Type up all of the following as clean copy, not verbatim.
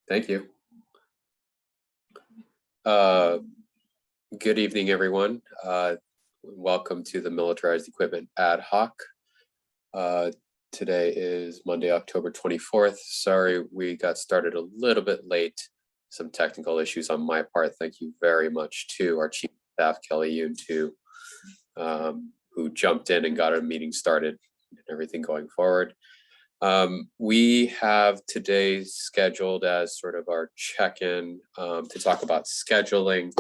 Thank you. Good evening, everyone. Welcome to the Militarized Equipment Ad Hoc. Today is Monday, October 24th. Sorry, we got started a little bit late. Some technical issues on my part. Thank you very much to our Chief of Staff, Kelly Yoon, who jumped in and got our meeting started and everything going forward. We have today scheduled as sort of our check-in to talk about scheduling.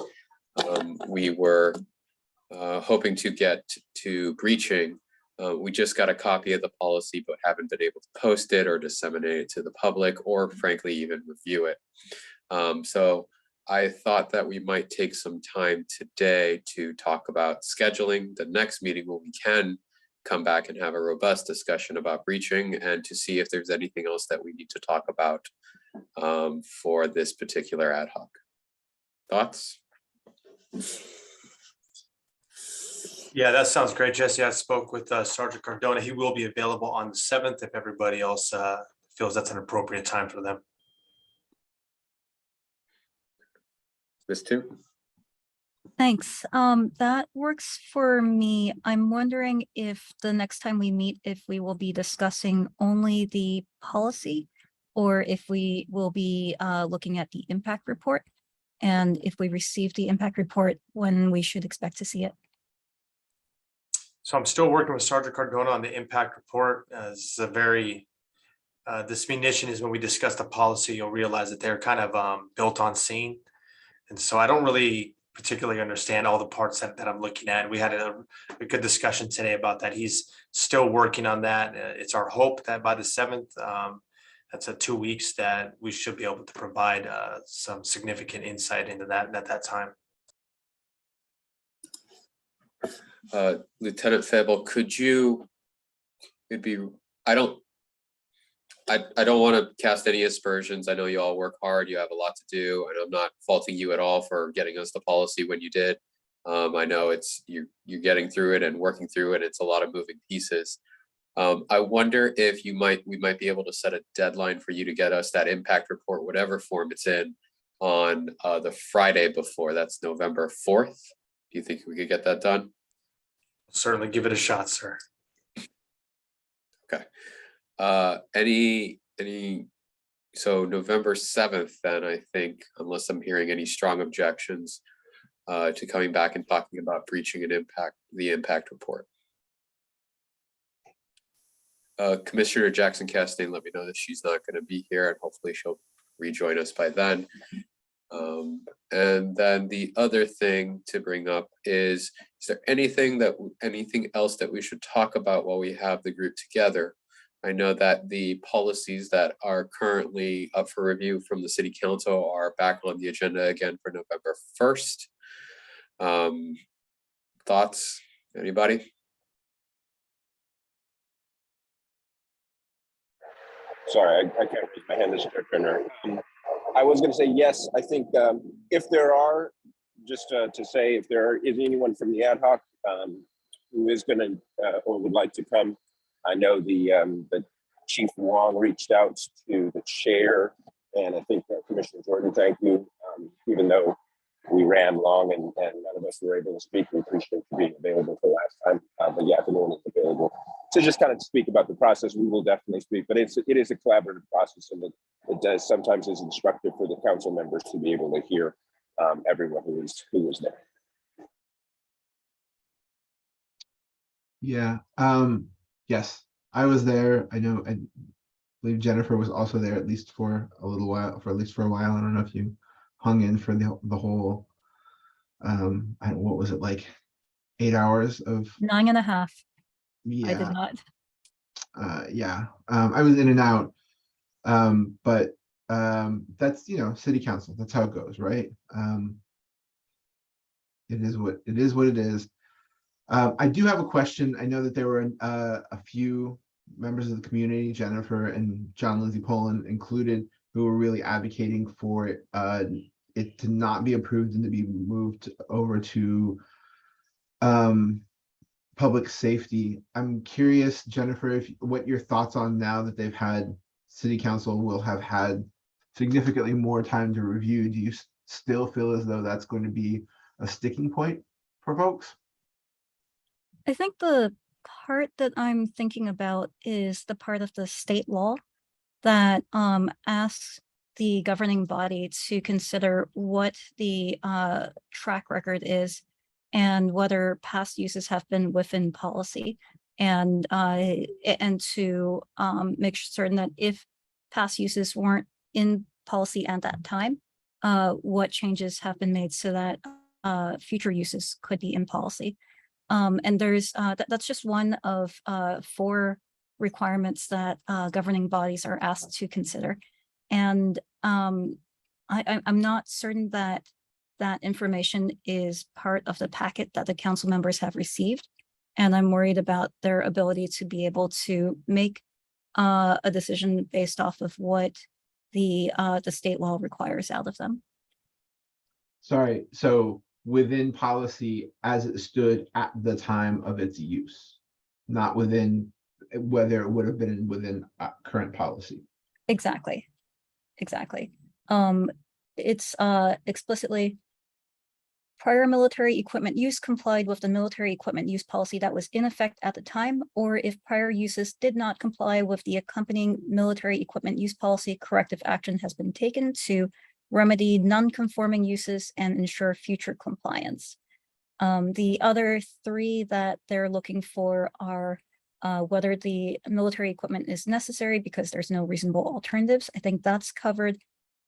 We were hoping to get to breaching. We just got a copy of the policy, but haven't been able to post it or disseminate it to the public, or frankly, even review it. So I thought that we might take some time today to talk about scheduling the next meeting where we can come back and have a robust discussion about breaching, and to see if there's anything else that we need to talk about for this particular ad hoc. Thoughts? Yeah, that sounds great, Jesse. I spoke with Sergeant Cardona. He will be available on the 7th if everybody else feels that's an appropriate time for them. This too? Thanks. That works for me. I'm wondering if the next time we meet, if we will be discussing only the policy, or if we will be looking at the impact report, and if we receive the impact report, when we should expect to see it. So I'm still working with Sergeant Cardona on the impact report. This is a very, this munition is when we discuss the policy, you'll realize that they're kind of built on scene. And so I don't really particularly understand all the parts that I'm looking at. We had a good discussion today about that. He's still working on that. It's our hope that by the 7th, that's 2 weeks, that we should be able to provide some significant insight into that at that time. Lieutenant Fable, could you, I don't want to cast any aspersions. I know you all work hard, you have a lot to do, and I'm not faulting you at all for getting us the policy when you did. I know it's you're getting through it and working through it. It's a lot of moving pieces. I wonder if we might be able to set a deadline for you to get us that impact report, whatever form it's in, on the Friday before. That's November 4th. Do you think we could get that done? Certainly give it a shot, sir. Okay. So November 7th, then, I think, unless I'm hearing any strong objections to coming back and talking about breaching and the impact report. Commissioner Jackson Castaigne let me know that she's not going to be here, and hopefully she'll rejoin us by then. And then the other thing to bring up is there anything else that we should talk about while we have the group together? I know that the policies that are currently up for review from the City Council are back on the agenda again for November 1st. Thoughts, anybody? Sorry, I can't raise my hand as a turner. I was going to say yes. I think if there are, just to say, if there is anyone from the ad hoc who is going to or would like to come, I know the Chief Wong reached out to the chair, and I think Commissioner Jordan, thank you. Even though we ran long and none of us were able to speak, we appreciate you being available for last time. But yeah, if anyone is available to just kind of speak about the process, we will definitely speak. But it is a collaborative process, and it does sometimes is instructive for the council members to be able to hear everyone who was there. Yeah. Yes, I was there. I know. I believe Jennifer was also there, at least for a little while. For a while. I don't know if you hung in for the whole. What was it, like 8 hours of 9.5. Yeah. I did not. Yeah. I was in and out. But that's, City Council. That's how it goes, right? It is what it is. I do have a question. I know that there were a few members of the community, Jennifer and John Lindsay Poland included, who were really advocating for it to not be approved and to be moved over to public safety. I'm curious, Jennifer, what your thoughts on now that City Council will have had significantly more time to review, do you still feel as though that's going to be a sticking point for folks? I think the part that I'm thinking about is the part of the state law that asks the governing body to consider what the track record is and whether past uses have been within policy, and to make certain that if past uses weren't in policy at that time, what changes have been made so that future uses could be in policy. And there's that's just one of 4 requirements that governing bodies are asked to consider. And I'm not certain that that information is part of the packet that the council members have received. And I'm worried about their ability to be able to make a decision based off of what the state law requires out of them. Sorry, so within policy as it stood at the time of its use, not within whether it would have been within current policy. Exactly. It's explicitly prior military equipment use complied with the military equipment use policy that was in effect at the time, or if prior uses did not comply with the accompanying military equipment use policy, corrective action has been taken to remedy non-conforming uses and ensure future compliance. The other 3 that they're looking for are whether the military equipment is necessary because there's no reasonable alternatives. I think that's covered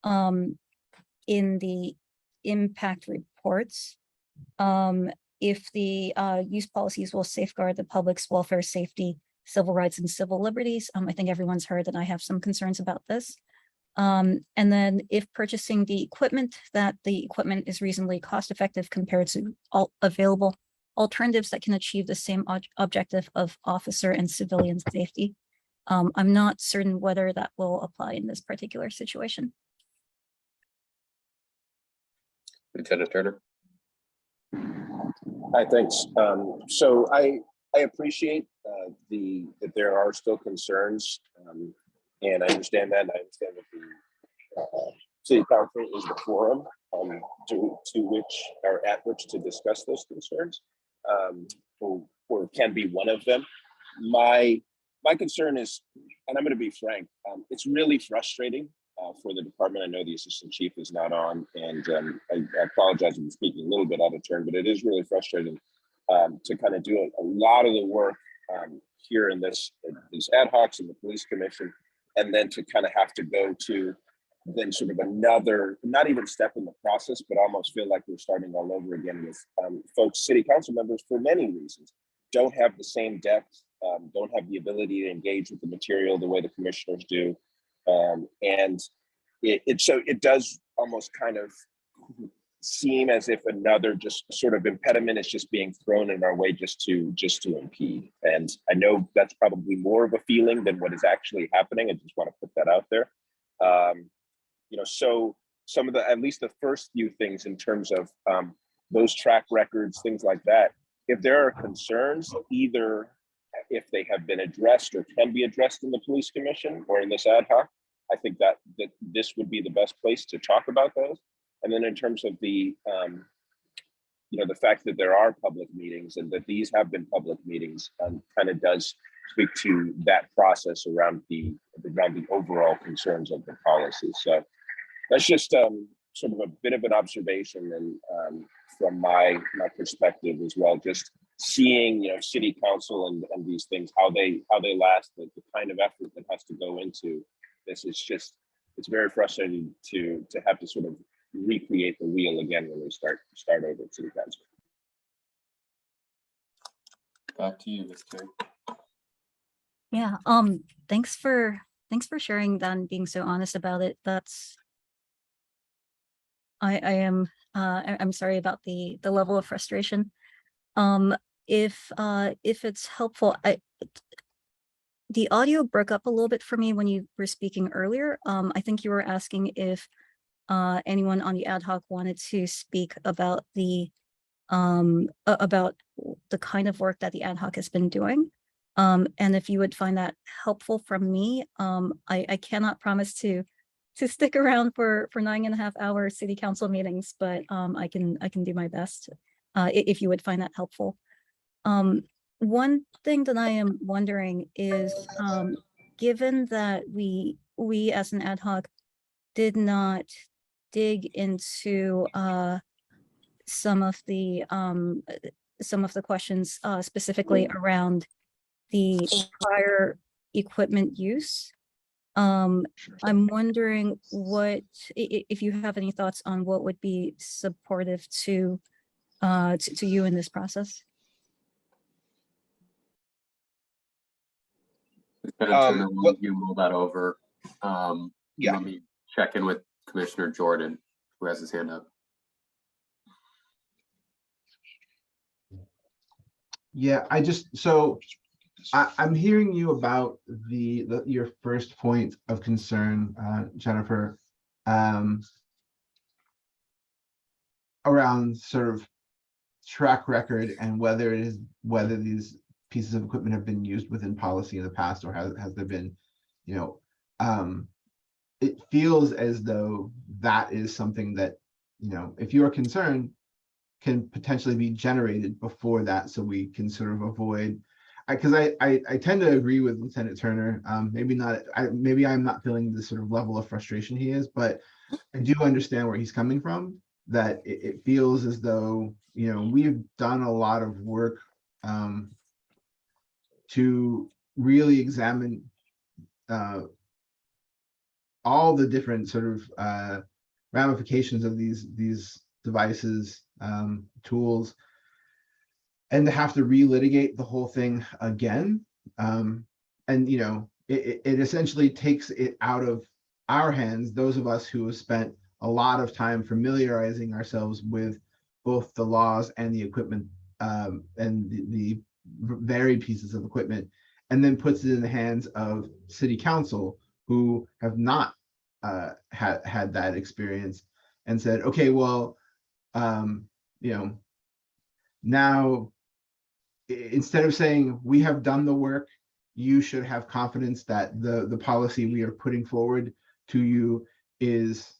in the impact reports. If the use policies will safeguard the public's welfare, safety, civil rights, and civil liberties. I think everyone's heard that I have some concerns about this. And then if purchasing the equipment, that the equipment is reasonably cost effective compared to all available alternatives that can achieve the same objective of officer and civilian safety. I'm not certain whether that will apply in this particular situation. Lieutenant Turner. Hi, thanks. So I appreciate that there are still concerns, and I understand that. And I understand that the city council is the forum to which or at which to discuss those concerns, or can be one of them. My concern is, and I'm going to be frank, it's really frustrating for the department. I know the assistant chief is not on, and I apologize for speaking a little bit out of turn, but it is really frustrating to kind of do a lot of the work here in these ad hocs in the police commission, and then to kind of have to go to then sort of another, not even step in the process, but almost feel like we're starting all over again with folks, city council members, for many reasons, don't have the same depth, don't have the ability to engage with the material the way the commissioners do. And it does almost kind of seem as if another just sort of impediment is just being thrown in our way just to impede. And I know that's probably more of a feeling than what is actually happening. I just want to put that out there. So some of at least the first few things in terms of those track records, things like that, if there are concerns, either if they have been addressed or can be addressed in the police commission or in this ad hoc, I think that this would be the best place to talk about those. And then in terms of the fact that there are public meetings and that these have been public meetings, kind of does speak to that process around the overall concerns of the policy. So that's just sort of a bit of an observation, and from my perspective as well, just seeing city council and these things, how they last, the kind of effort that has to go into this is just, it's very frustrating to have to sort of recreate the wheel again when we start over at city council. Back to you, Ms. King. Yeah, thanks for sharing that and being so honest about it. That's I'm sorry about the level of frustration. If it's helpful, the audio broke up a little bit for me when you were speaking earlier. I think you were asking if anyone on the ad hoc wanted to speak about the kind of work that the ad hoc has been doing. And if you would find that helpful from me, I cannot promise to to stick around for 9.5 hour city council meetings, but I can do my best if you would find that helpful. One thing that I am wondering is, given that we as an ad hoc did not dig into some of the questions specifically around the prior equipment use. I'm wondering what, if you have any thoughts on what would be supportive to you in this process. Lieutenant Turner, well- you mull that over. Yeah. Let me check in with Commissioner Jordan, who has his hand up. Yeah, I'm hearing you about your first point of concern, Jennifer, around sort of track record and whether these pieces of equipment have been used within policy in the past, or has there been, it feels as though that is something that, if you are concerned, can potentially be generated before that, so we can sort of avoid. Because I tend to agree with Lieutenant Turner. Maybe not. Maybe I'm not feeling the sort of level of frustration he is, but I do understand where he's coming from. That it feels as though we've done a lot of work to really examine all the different sort of ramifications of these devices, tools, and to have to relitigate the whole thing again. And it essentially takes it out of our hands, those of us who have spent a lot of time familiarizing ourselves with both the laws and the equipment, and the varied pieces of equipment, and then puts it in the hands of city council, who have not had that experience, and said, okay, well, now, instead of saying we have done the work, you should have confidence that the policy we are putting forward to you is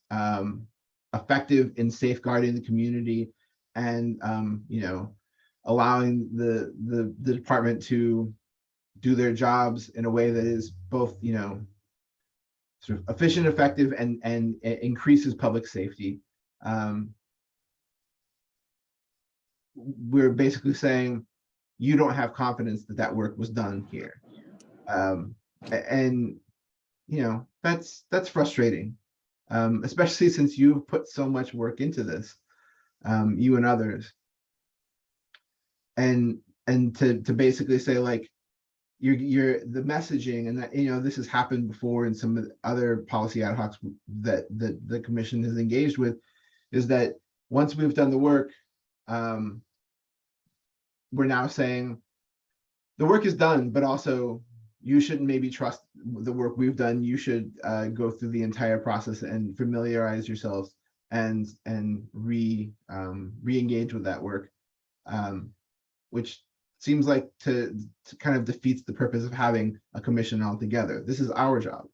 effective in safeguarding the community, and allowing the department to do their jobs in a way that is both sort of efficient, effective, and increases public safety. We're basically saying you don't have confidence that that work was done here, and that's frustrating, especially since you've put so much work into this, you and others, and to basically say, like, you're the messaging, and that this has happened before in some of the other policy ad hocs that the commission has engaged with, is that once we've done the work, we're now saying the work is done, but also you shouldn't maybe trust the work we've done. You should go through the entire process and familiarize yourselves and re-engage with that work, which seems like to kind of defeats the purpose of having a commission altogether. This is our job.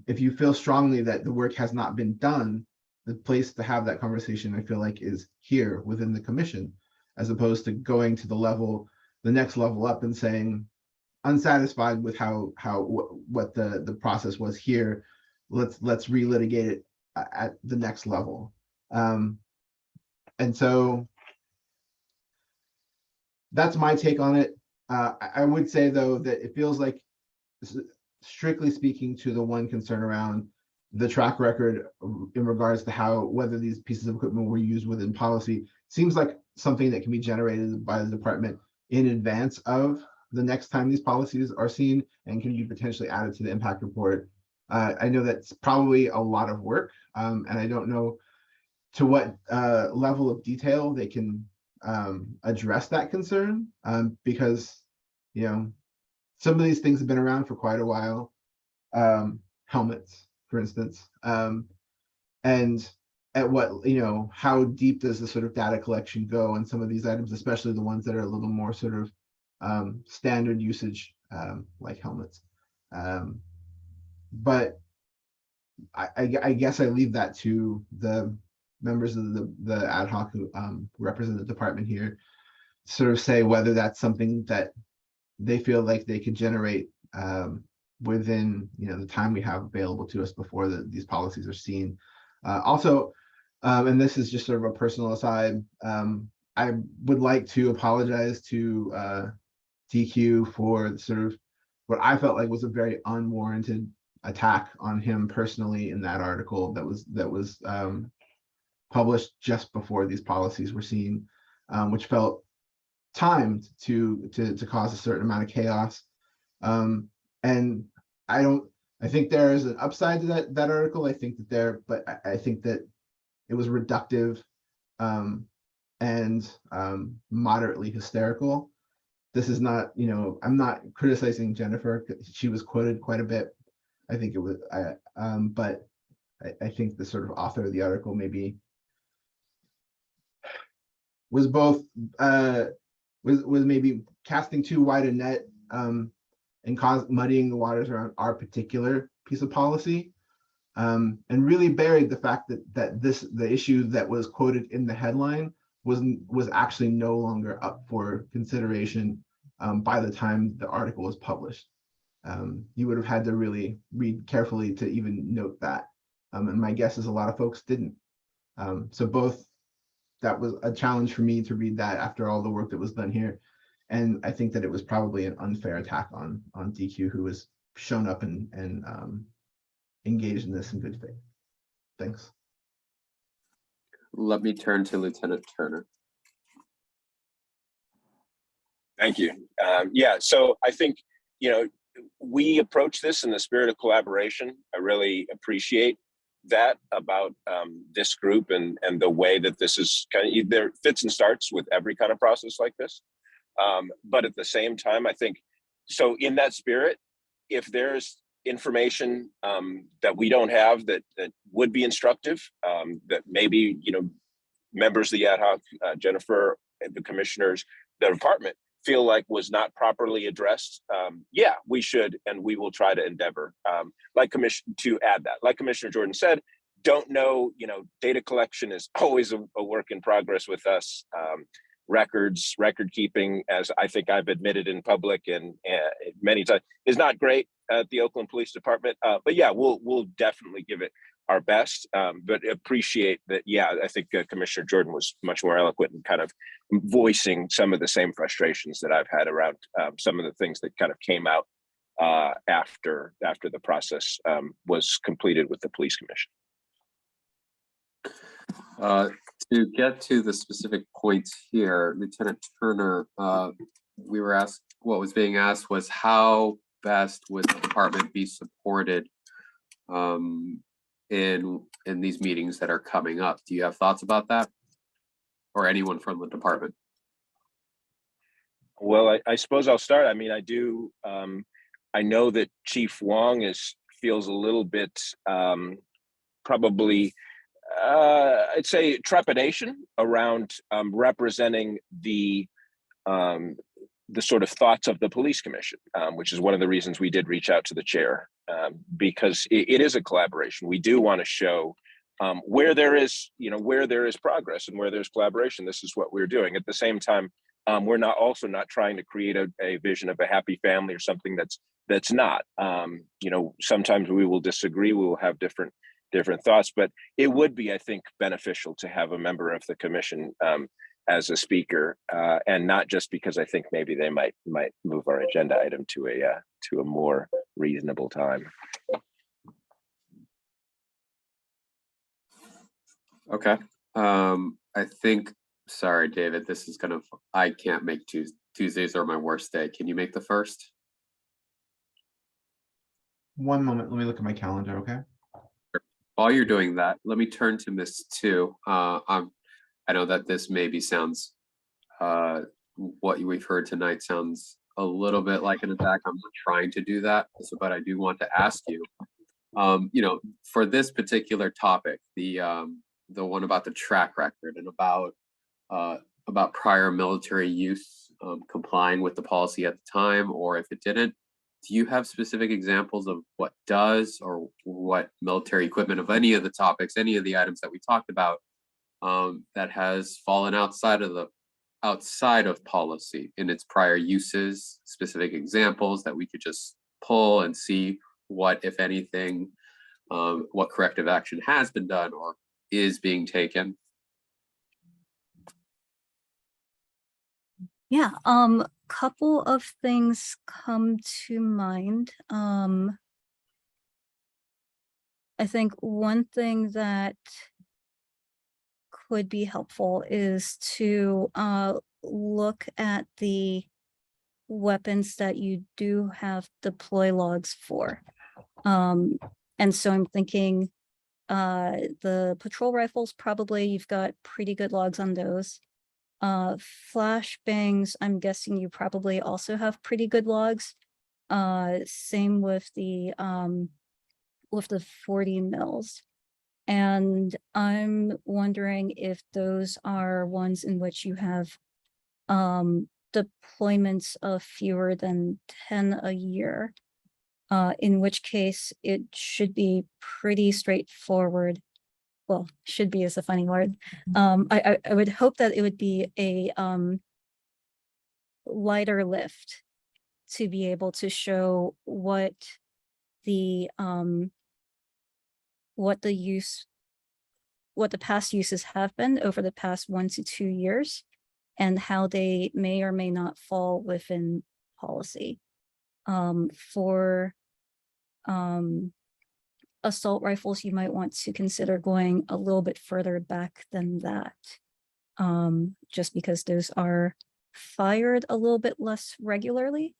If you feel strongly that the work has not been done, the place to have that conversation, I feel like, is here within the commission, as opposed to going to the next level up and saying, unsatisfied with what the process was here, let's relitigate it at the next level. And so that's my take on it. I would say, though, that it feels like, strictly speaking to the one concern around the track record in regards to whether these pieces of equipment were used within policy, seems like something that can be generated by the department in advance of the next time these policies are seen, and can be potentially added to the impact report. I know that's probably a lot of work, and I don't know to what level of detail they can address that concern, because some of these things have been around for quite a while. Helmets, for instance, and at what, how deep does the sort of data collection go on some of these items, especially the ones that are a little more sort of standard usage, like helmets. But I guess I leave that to the members of the ad hoc who represent the department here, sort of say whether that's something that they feel like they could generate within the time we have available to us before these policies are seen. Also, and this is just sort of a personal aside, I would like to apologize to DQ for sort of what I felt like was a very unwarranted attack on him personally in that article that was published just before these policies were seen, which felt timed to cause a certain amount of chaos. And I think there is an upside to that article. I think that I think that it was reductive and moderately hysterical. This is not, I'm not criticizing Jennifer. She was quoted quite a bit. I think it was, but I think the sort of author of the article maybe was both was maybe casting too wide a net and muddying the waters around our particular piece of policy, and really buried the fact that the issue that was quoted in the headline was actually no longer up for consideration by the time the article was published. You would have had to really read carefully to even note that, and my guess is a lot of folks didn't. So both, that was a challenge for me to read that after all the work that was done here, and I think that it was probably an unfair attack on DQ, who has shown up and engaged in this in good faith. Thanks. Let me turn to Lieutenant Turner. Thank you. Yeah, so I think, we approach this in the spirit of collaboration. I really appreciate that about this group and the way that this is kind of, there fits and starts with every kind of process like this. But at the same time, I think, so in that spirit, if there's information that we don't have that would be instructive, that maybe, members of the ad hoc, Jennifer, the commissioners, the department feel like was not properly addressed, yeah, we should, and we will try to endeavor, to add that. Like Commissioner Jordan said, don't know, data collection is always a work in progress with us. Record keeping, as I think I've admitted in public and many times, is not great at the Oakland Police Department. But yeah, we'll definitely give it our best. But appreciate that. Yeah, I think Commissioner Jordan was much more eloquent in kind of voicing some of the same frustrations that I've had around some of the things that kind of came out after the process was completed with the police commission. To get to the specific points here, Lieutenant Turner, we were asked, what was being asked was how best would the department be supported in these meetings that are coming up. Do you have thoughts about that, or anyone from the department? Well, I suppose I'll start. I mean, I do. I know that Chief Wong feels a little bit probably. I'd say trepidation around representing the sort of thoughts of the police commission, which is one of the reasons we did reach out to the chair, because it is a collaboration. We do want to show where there is progress and where there's collaboration. This is what we're doing. At the same time, we're not trying to create a vision of a happy family or something that's not. Sometimes we will disagree. We will have different thoughts, but it would be, I think, beneficial to have a member of the commission as a speaker, and not just because I think maybe they might move our agenda item to a more reasonable time. Okay. I think, sorry, David, this is I can't make Tuesdays are my worst day. Can you make the first? One moment, let me look at my calendar, okay? While you're doing that, let me turn to Ms. 2. I know that this maybe sounds, what we've heard tonight sounds a little bit like an attack. I'm not trying to do that, but I do want to ask you, for this particular topic, the one about the track record and about prior military use complying with the policy at the time, or if it didn't, do you have specific examples of what does or what military equipment of any of the topics, any of the items that we talked about, that has fallen outside of policy in its prior uses, specific examples that we could just pull and see what, if anything, what corrective action has been done or is being taken. Yeah, couple of things come to mind. I think one thing that could be helpful is to look at the weapons that you do have deploy logs for. And so I'm thinking the patrol rifles, probably you've got pretty good logs on those. Flashbangs, I'm guessing you probably also have pretty good logs. Same with the 40 mils. And I'm wondering if those are ones in which you have deployments of fewer than 10 a year. In which case it should be pretty straightforward. Well, should be is a funny word. I would hope that it would be a lighter lift to be able to show what the past uses have been over the past 1 to 2 years and how they may or may not fall within policy. For assault rifles, you might want to consider going a little bit further back than that, just because those are fired a little bit less regularly,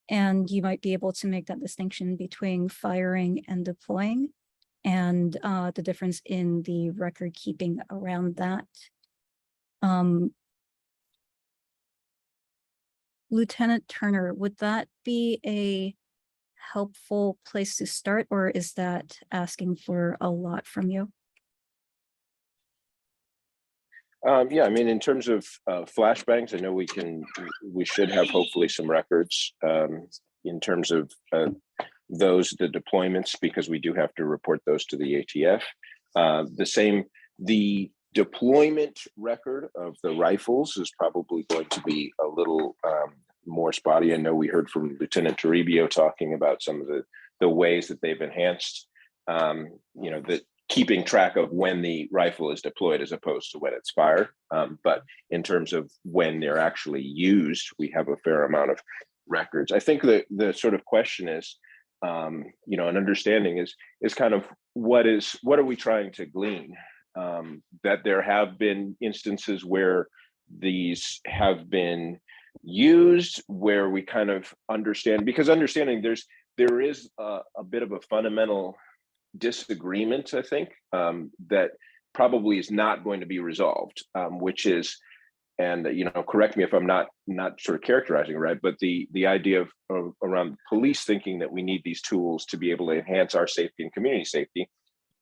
and you might be able to make that distinction between firing and deploying, and the difference in the record keeping around that. Lieutenant Turner, would that be a helpful place to start, or is that asking for a lot from you? Yeah, I mean, in terms of flashbangs, I know we should have hopefully some records in terms of the deployments, because we do have to report those to the ATF. The deployment record of the rifles is probably going to be a little more spotty. I know we heard from Lieutenant Toribio talking about some of the ways that they've enhanced, that keeping track of when the rifle is deployed as opposed to when it's fired. But in terms of when they're actually used, we have a fair amount of records. I think the sort of question is, an understanding is kind of what are we trying to glean? That there have been instances where these have been used, where we kind of understand, because understanding there is a bit of a fundamental disagreement, I think, that probably is not going to be resolved, which is, and correct me if I'm not sort of characterizing it right, but the idea of around police thinking that we need these tools to be able to enhance our safety and community safety,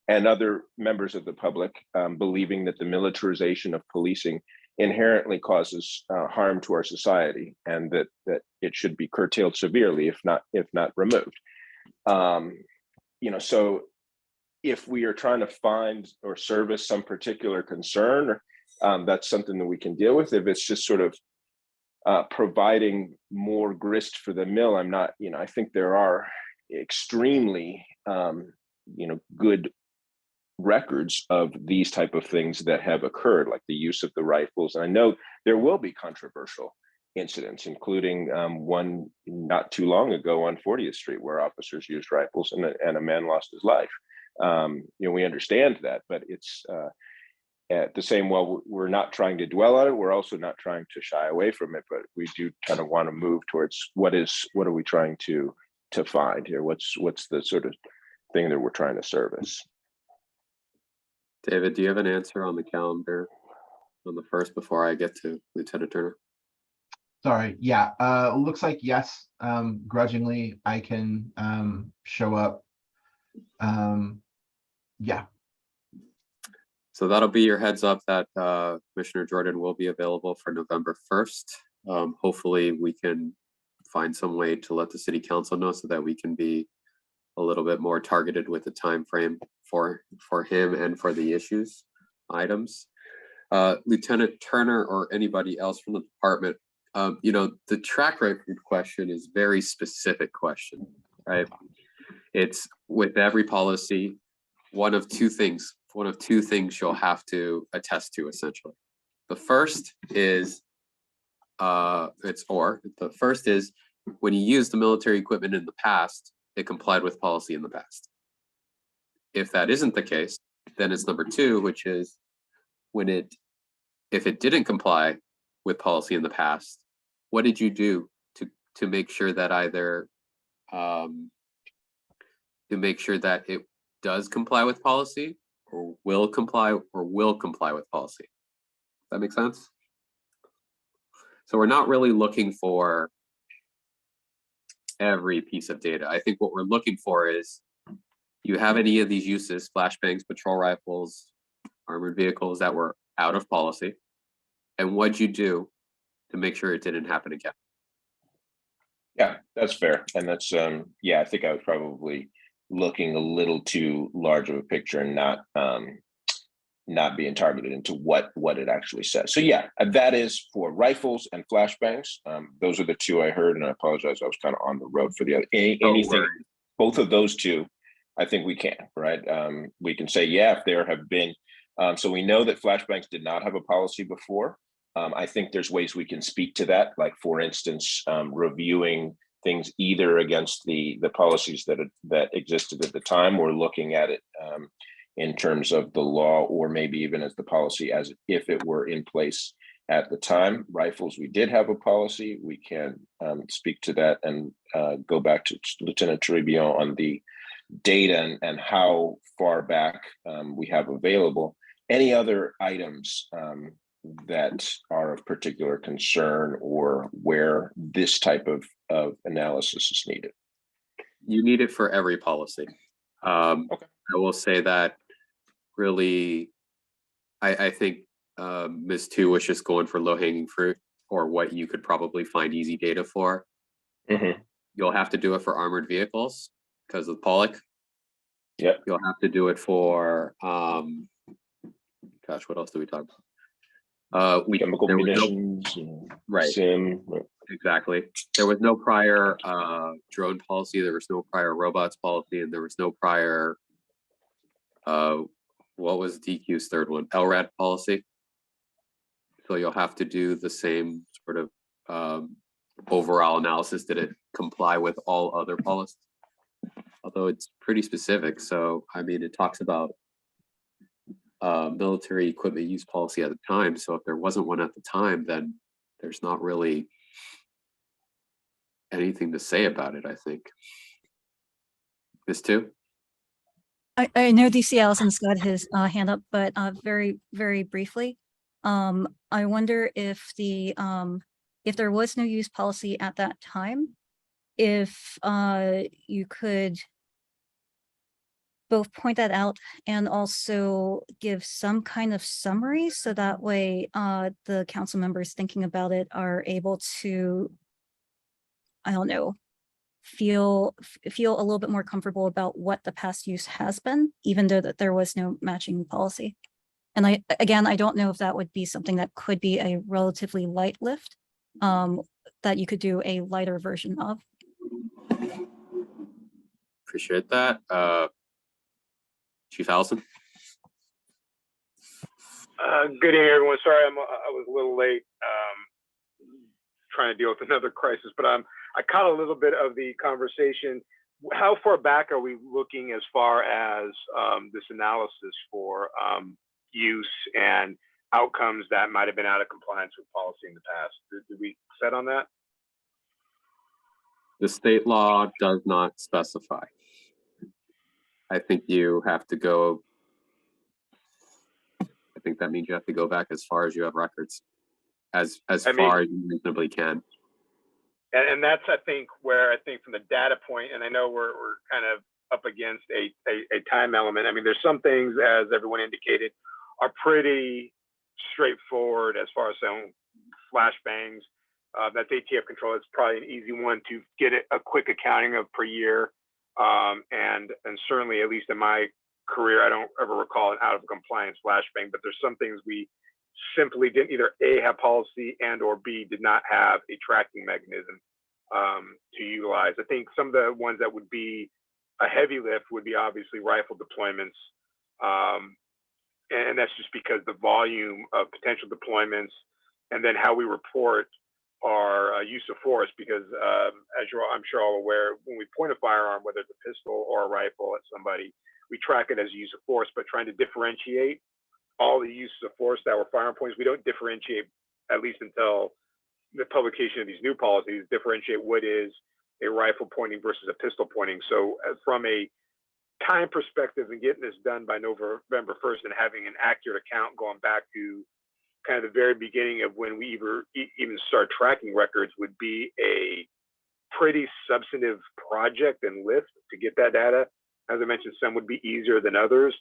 and other members of the public believing that the militarization of policing inherently causes harm to our society, and that it should be curtailed severely, if not removed. So if we are trying to find or service some particular concern, that's something that we can deal with. If it's just sort of providing more grist for the mill, I'm not. I think there are extremely good records of these type of things that have occurred, like the use of the rifles. And I know there will be controversial incidents, including one not too long ago on 40th Street where officers used rifles and a man lost his life. We understand that, but it's at the same, well, we're not trying to dwell on it. We're also not trying to shy away from it, but we do kind of want to move towards what are we trying to find here? What's the sort of thing that we're trying to service? David, do you have an answer on the calendar on the first before I get to Lieutenant Turner? Sorry, yeah, looks like yes, grudgingly I can show up. Yeah. So that'll be your heads up that Commissioner Jordan will be available for November 1st. Hopefully we can find some way to let the city council know so that we can be a little bit more targeted with the time frame for him and for the issues items. Lieutenant Turner or anybody else from the department, the track record question is very specific question, right? It's with every policy, one of two things you'll have to attest to essentially. The first is the first is when you use the military equipment in the past, it complied with policy in the past. If that isn't the case, then it's number two, which is if it didn't comply with policy in the past, what did you do to make sure that either to make sure that it does comply with policy or will comply with policy? Does that make sense? So we're not really looking for every piece of data. I think what we're looking for is, you have any of these uses, flashbangs, patrol rifles, armored vehicles that were out of policy, and what'd you do to make sure it didn't happen again? Yeah, that's fair. And that's, I think I was probably looking a little too large of a picture and not being targeted into what it actually says. So yeah, that is for rifles and flashbangs. Those are the two I heard, and I apologize, I was kind of on the road for the other. Anything, both of those two, I think we can, right? We can say, yeah, if there have been, so we know that flashbangs did not have a policy before. I think there's ways we can speak to that, like for instance, reviewing things either against the policies that existed at the time, or looking at it in terms of the law, or maybe even as the policy as if it were in place at the time. Rifles, we did have a policy. We can speak to that and go back to Lieutenant Toribio on the data and how far back we have available. Any other items that are of particular concern or where this type of analysis is needed? You need it for every policy. Okay. I will say that really, I think Ms. 2 was just going for low-hanging fruit, or what you could probably find easy data for. Mm-hmm. You'll have to do it for armored vehicles because of Pollock. Yep. You'll have to do it for, what else do we talk about? Chemical munitions, right. SIM. Exactly. There was no prior drone policy, there was no prior robots policy, and there was no prior, what was DQ's third one? LRAD policy. So you'll have to do the same sort of overall analysis. Did it comply with all other policies? Although it's pretty specific. So, I mean, it talks about military equipment use policy at the time. So if there wasn't one at the time, then there's not really anything to say about it, I think. Ms. 2? I know DC Allison's got his hand up, but very, very briefly, I wonder if there was no use policy at that time, if you could both point that out and also give some kind of summary, so that way the council members thinking about it are able to, I don't know, feel a little bit more comfortable about what the past use has been, even though that there was no matching policy. And I don't know if that would be something that could be a relatively light lift, that you could do a lighter version of. Appreciate that. Chief Allison? Good evening, everyone. Sorry, I was a little late trying to deal with another crisis, but I caught a little bit of the conversation. How far back are we looking as far as this analysis for use and outcomes that might have been out of compliance with policy in the past? Did we set on that? The state law does not specify. I think you have to go, I think that means you have to go back as far as you have records, as far as you reasonably can. And that's, I think, where I think from the data point, and I know we're kind of up against a time element. I mean, there's some things, as everyone indicated, are pretty straightforward as far as saying flashbangs. That's ATF control. It's probably an easy one to get a quick accounting of per year. And certainly, at least in my career, I don't ever recall an out of compliance flashbang, but there's some things we simply didn't either A, have policy, and or B, did not have a tracking mechanism to utilize. I think some of the ones that would be a heavy lift would be obviously rifle deployments. And that's just because the volume of potential deployments and then how we report our use of force, because as I'm sure all aware, when we point a firearm, whether it's a pistol or a rifle at somebody, we track it as use of force, but trying to differentiate all the uses of force that were firearm points, we don't differentiate, at least until the publication of these new policies, differentiate what is a rifle pointing versus a pistol pointing. So from a time perspective and getting this done by November 1st and having an accurate account going back to kind of the very beginning of when we even start tracking records would be a pretty substantive project and lift to get that data. As I mentioned, some would be easier than others.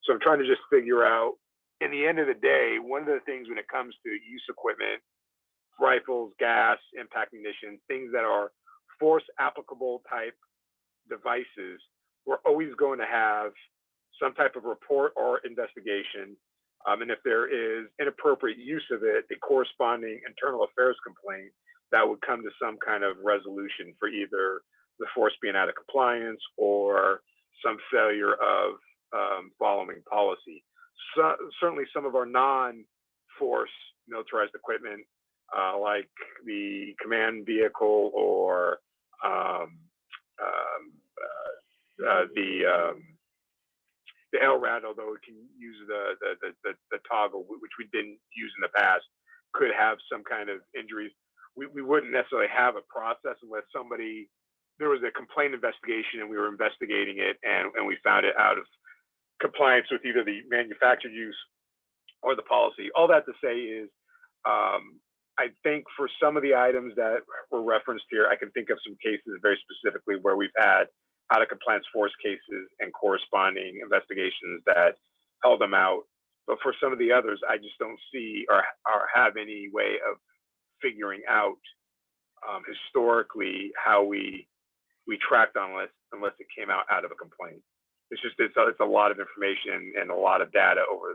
So I'm trying to just figure out, in the end of the day, one of the things when it comes to use equipment, rifles, gas, impact munitions, things that are force applicable type devices, we're always going to have some type of report or investigation. And if there is inappropriate use of it, a corresponding internal affairs complaint that would come to some kind of resolution for either the force being out of compliance or some failure of following policy. So, certainly some of our non-force militarized equipment, like the command vehicle or the LRAD, although it can use the toggle, which we didn't use in the past, could have some kind of injuries. We wouldn't necessarily have a process unless there was a complaint investigation and we were investigating it and we found it out of compliance with either the manufactured use or the policy. All that to say is, I think for some of the items that were referenced here, I can think of some cases very specifically where we've had out of compliance force cases and corresponding investigations that held them out. But for some of the others, I just don't see or have any way of figuring out historically how we tracked unless it came out of a complaint. It's a lot of information and a lot of data over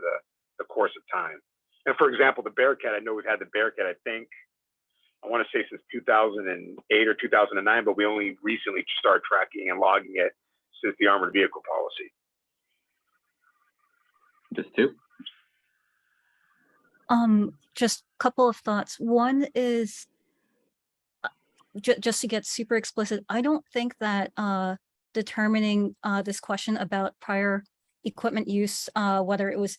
the course of time. And for example, the Bearcat, I know we've had the Bearcat, I want to say since 2008 or 2009, but we only recently started tracking and logging it since the armored vehicle policy. Just two. Just a couple of thoughts. One is just to get super explicit, I don't think that determining this question about prior equipment use, whether it was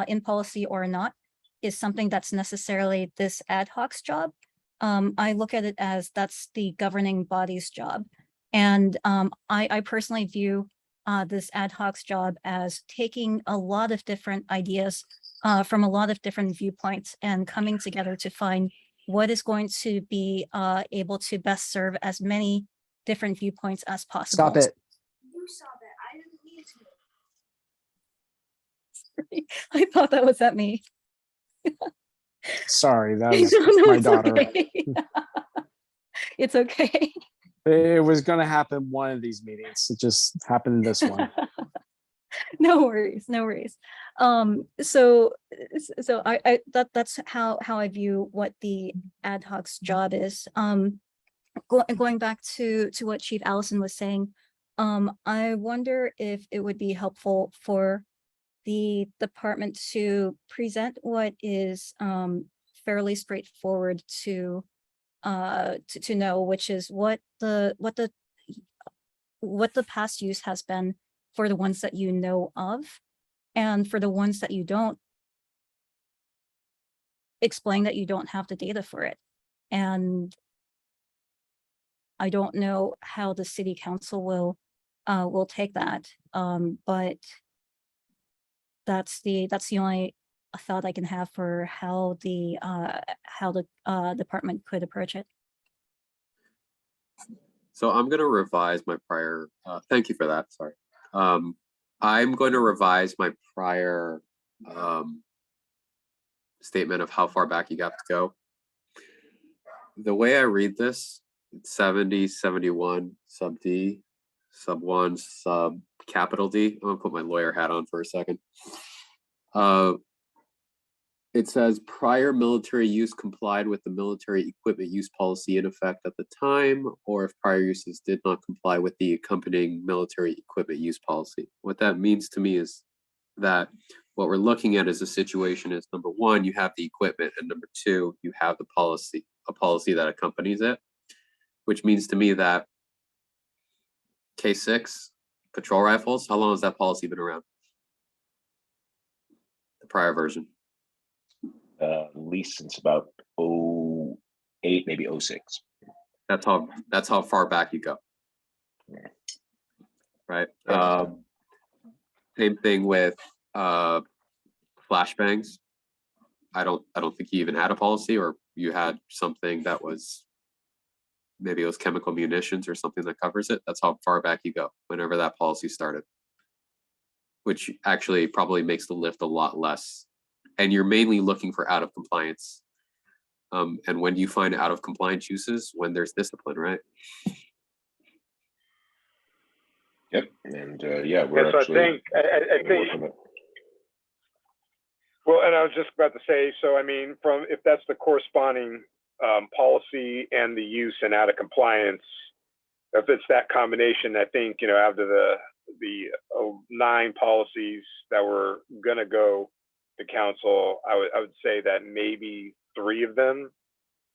in policy or not, is something that's necessarily this ad hoc's job. I look at it as that's the governing body's job. And I personally view this ad hoc's job as taking a lot of different ideas from a lot of different viewpoints and coming together to find what is going to be able to best serve as many different viewpoints as possible. Stop it. You saw that. I didn't mean to. I thought that was at me. Sorry, that was No, my it's daughter. okay. It's okay. It was going to happen one of these meetings. It just happened this one. No worries, no worries. So that's how I view what the ad hoc's job is. Going back to what Chief Allison was saying, I wonder if it would be helpful for the department to present what is fairly straightforward to know, which is what the past use has been for the ones that you know of, and for the ones that you don't, explain that you don't have the data for it. And I don't know how the city council will take that, but that's the only thought I can have for how the department could approach it. So I'm going to revise my prior, thank you for that, sorry. I'm going to revise my prior statement of how far back you got to go. The way I read this, it's 70, 71, sub D, sub 1, sub capital D. I'm gonna put my lawyer hat on for a second. It says prior military use complied with the military equipment use policy in effect at the time, or if prior uses did not comply with the accompanying military equipment use policy. What that means to me is that what we're looking at as a situation is, number one, you have the equipment, and number two, you have the policy, a policy that accompanies it, which means to me that K6 patrol rifles, how long has that policy been around? The prior version. At least since about 08, maybe 06. That's how far back you go. Right. Same thing with flashbangs. I don't think you even had a policy, or you had something that was, maybe it was chemical munitions or something that covers it. That's how far back you go, whenever that policy started, which actually probably makes the lift a lot less. And you're mainly looking for out of compliance. And when do you find out of compliance uses? When there's discipline, right? Yep. And yeah, we're so actually. I think. Well, and I was just about to say, so I mean, if that's the corresponding policy and the use and out of compliance, if it's that combination, I think, you know, out of the 9 policies that were gonna go to council, I would say that maybe 3 of them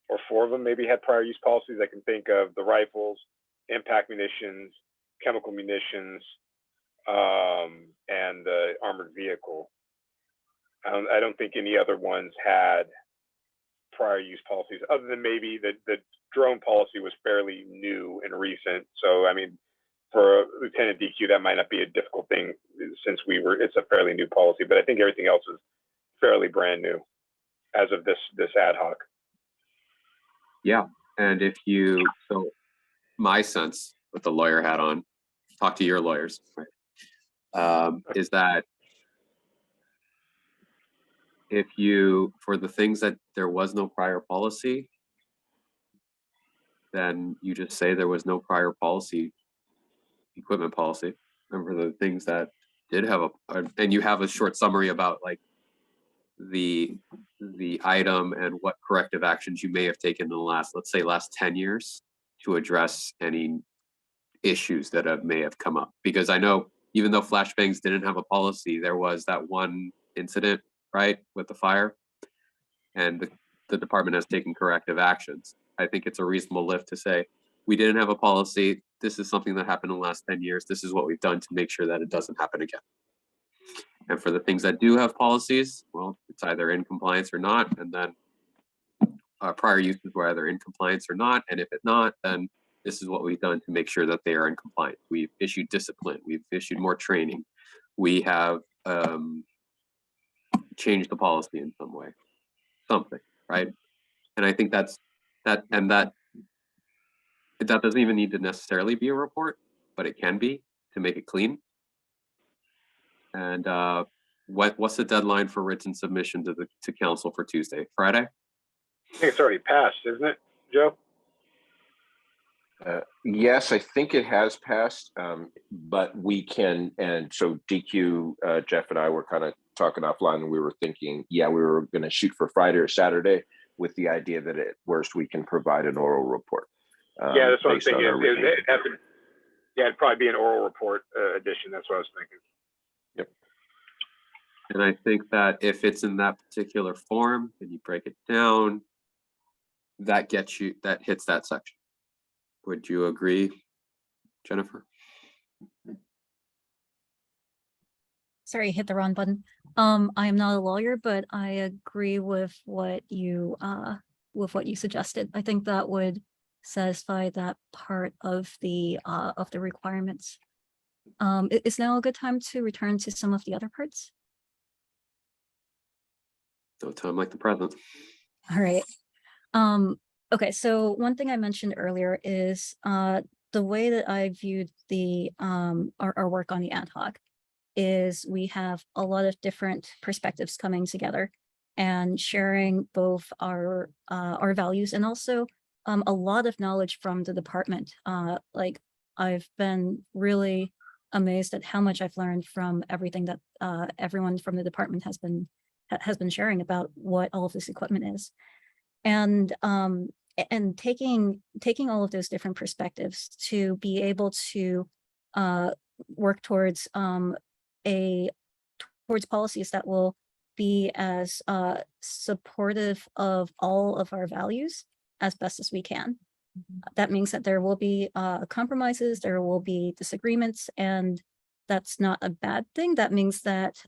or 4 of them maybe had prior use policies. I can think of the rifles, impact munitions, chemical munitions, and the armored vehicle. I don't think any other ones had prior use policies, other than maybe the drone policy was fairly new and recent. So, I mean, for Lieutenant DQ, that might not be a difficult thing since it's a fairly new policy, but I think everything else is fairly brand new as of this ad hoc. Yeah, and so my sense with the lawyer hat on, talk to your lawyers, right? Is that if for the things that there was no prior policy, then you just say there was no prior policy, equipment policy. And for the things that did have and you have a short summary about like the item and what corrective actions you may have taken in the last 10 years to address any issues that may have come up. Because I know even though flashbangs didn't have a policy, there was that one incident, right, with the fire, and the department has taken corrective actions. I think it's a reasonable lift to say, we didn't have a policy. This is something that happened in the last 10 years. This is what we've done to make sure that it doesn't happen again. And for the things that do have policies, well, it's either in compliance or not. And then prior uses were either in compliance or not. And if it's not, then this is what we've done to make sure that they are in compliance. We've issued discipline. We've issued more training. We have changed the policy in some way, something, right? And I think that doesn't even need to necessarily be a report, but it can be to make it clean. And what's the deadline for written submission to council for Tuesday? Friday? I think it's already passed, isn't it, Joe? Yes, I think it has passed, but we can, and so DQ, Jeff and I were kind of talking offline, and we were thinking, yeah, we were going to shoot for Friday or Saturday with the idea that at worst we can provide an oral report. Yeah, that's what I'm thinking. It'd probably be an oral report edition. That's what I was thinking. Yep. And I think that if it's in that particular form and you break it down, that hits that section. Would you agree, Jennifer? Sorry, hit the wrong button. I am not a lawyer, but I agree with what you suggested. I think that would satisfy that part of the requirements. Is now a good time to return to some of the other parts? No time like the present. All right. Okay, so one thing I mentioned earlier is the way that I viewed the our work on the ad hoc is we have a lot of different perspectives coming together and sharing both our values and also a lot of knowledge from the department. Like I've been really amazed at how much I've learned from everything that everyone from the department has been sharing about what all of this equipment is. And taking all of those different perspectives to be able to work towards towards policies that will be as supportive of all of our values as best as we can. That means that there will be compromises, there will be disagreements, and that's not a bad thing. That means that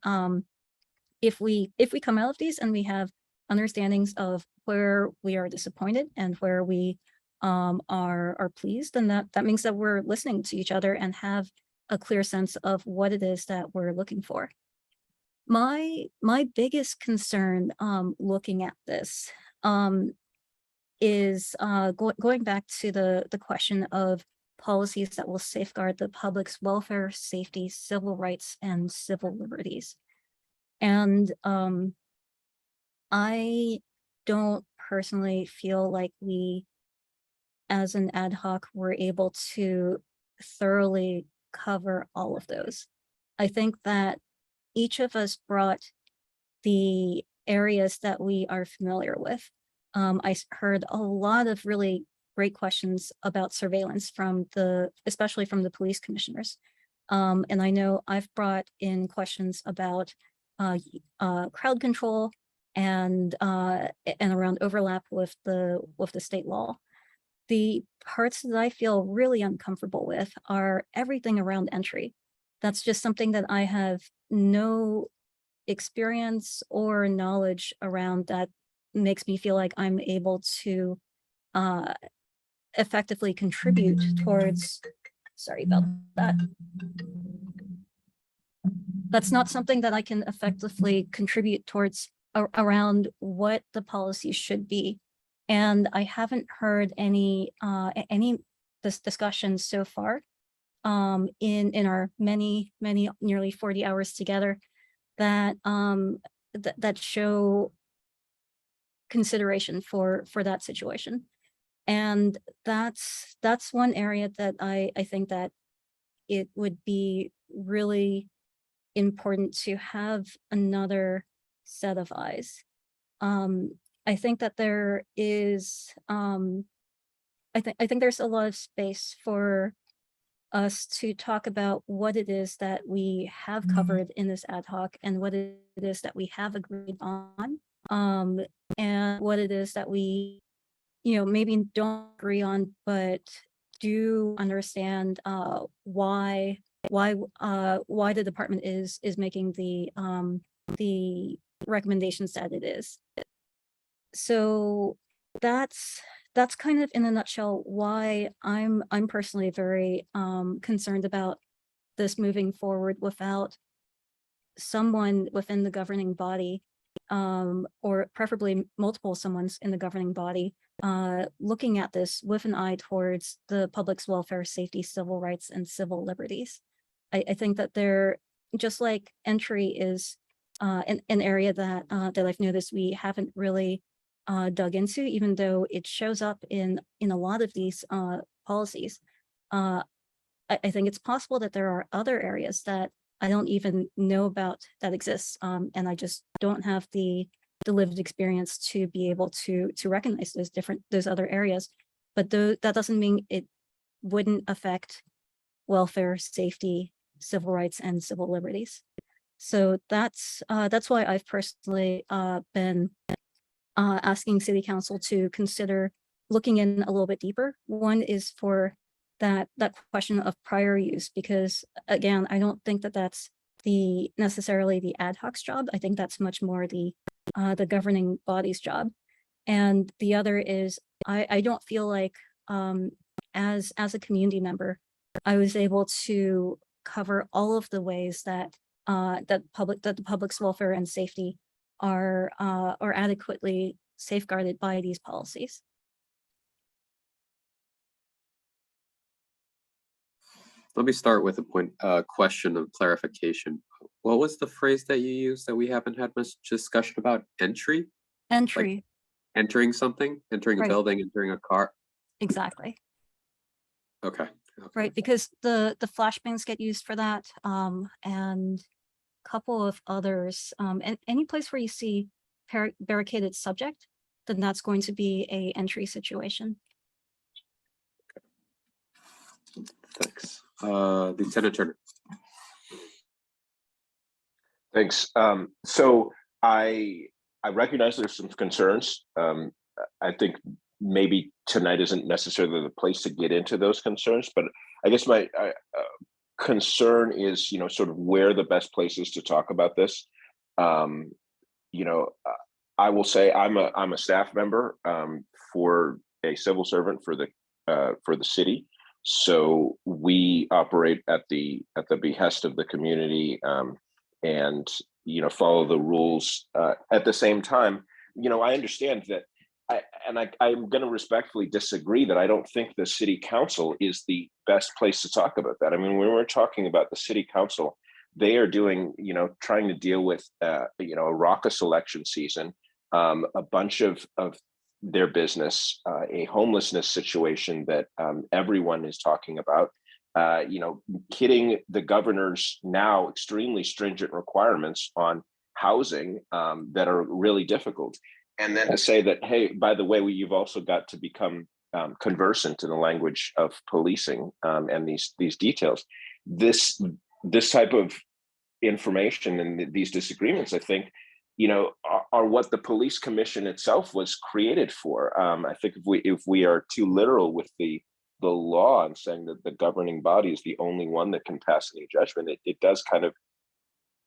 if we come out of these and we have understandings of where we are disappointed and where we are pleased, then that means that we're listening to each other and have a clear sense of what it is that we're looking for. My biggest concern looking at this is going back to the question of policies that will safeguard the public's welfare, safety, civil rights, and civil liberties. And I don't personally feel like we, as an ad hoc, were able to thoroughly cover all of those. I think that each of us brought the areas that we are familiar with. I heard a lot of really great questions about surveillance especially from the police commissioners. And I know I've brought in questions about crowd control and around overlap with the state law. The parts that I feel really uncomfortable with are everything around entry. That's just something that I have no experience or knowledge around that makes me feel like I'm able to effectively contribute towards, sorry about that. That's not something that I can effectively contribute towards around what the policy should be. And I haven't heard any discussions so far in our many nearly 40 hours together that that show consideration for that situation. And that's one area that I think that it would be really important to have another set of eyes. I think that there is I think there's a lot of space for us to talk about what it is that we have covered in this ad hoc and what it is that we have agreed on, and what it is that we, maybe don't agree on, but do understand why the department is making the recommendations that it is. So that's kind of in a nutshell why I'm personally very concerned about this moving forward without someone within the governing body, or preferably multiple someones in the governing body, looking at this with an eye towards the public's welfare, safety, civil rights, and civil liberties. I think that they're, just like entry is an area that I've noticed we haven't really dug into, even though it shows up in a lot of these policies. I think it's possible that there are other areas that I don't even know about that exists, and I just don't have the lived experience to be able to recognize those other areas. But that doesn't mean it wouldn't affect welfare, safety, civil rights, and civil liberties. So that's why I've personally been asking City Council to consider looking in a little bit deeper. One is for that question of prior use, because again, I don't think that that's necessarily the ad hoc's job. I think that's much more the governing body's job. And the other is I don't feel like as a community member, I was able to cover all of the ways that the public's welfare and safety are adequately safeguarded by these policies. Let me start with a question of clarification. What was the phrase that you used that we haven't had much discussion about? Entry? Entry. Like entering something, entering a Right. building, entering a car? Exactly. Okay. right? Because the flashbangs get used for that, and a couple of others. And any place where you see barricaded subject, then that's going to be a entry situation. Thanks. Lieutenant Turner. Thanks. So I recognize there's some concerns. I think maybe tonight isn't necessarily the place to get into those concerns, but I guess my concern is, sort of where the best place is to talk about this. I will say I'm a staff member for a civil servant for the city. So we operate at the behest of the community, and follow the rules. At the same time, I understand that, I'm going to respectfully disagree that I don't think the city council is the best place to talk about that. I mean, when we're talking about the city council, they are doing, trying to deal with, a raucous election season, a bunch of their business, a homelessness situation that everyone is talking about, hitting the governor's now extremely stringent requirements on housing that are really difficult. And then to say that, hey, by the way, you've also got to become conversant in the language of policing and these details. This type of information and these disagreements, I think, are what the police commission itself was created for. I think if we are too literal with the law and saying that the governing body is the only one that can pass any judgment, it does kind of,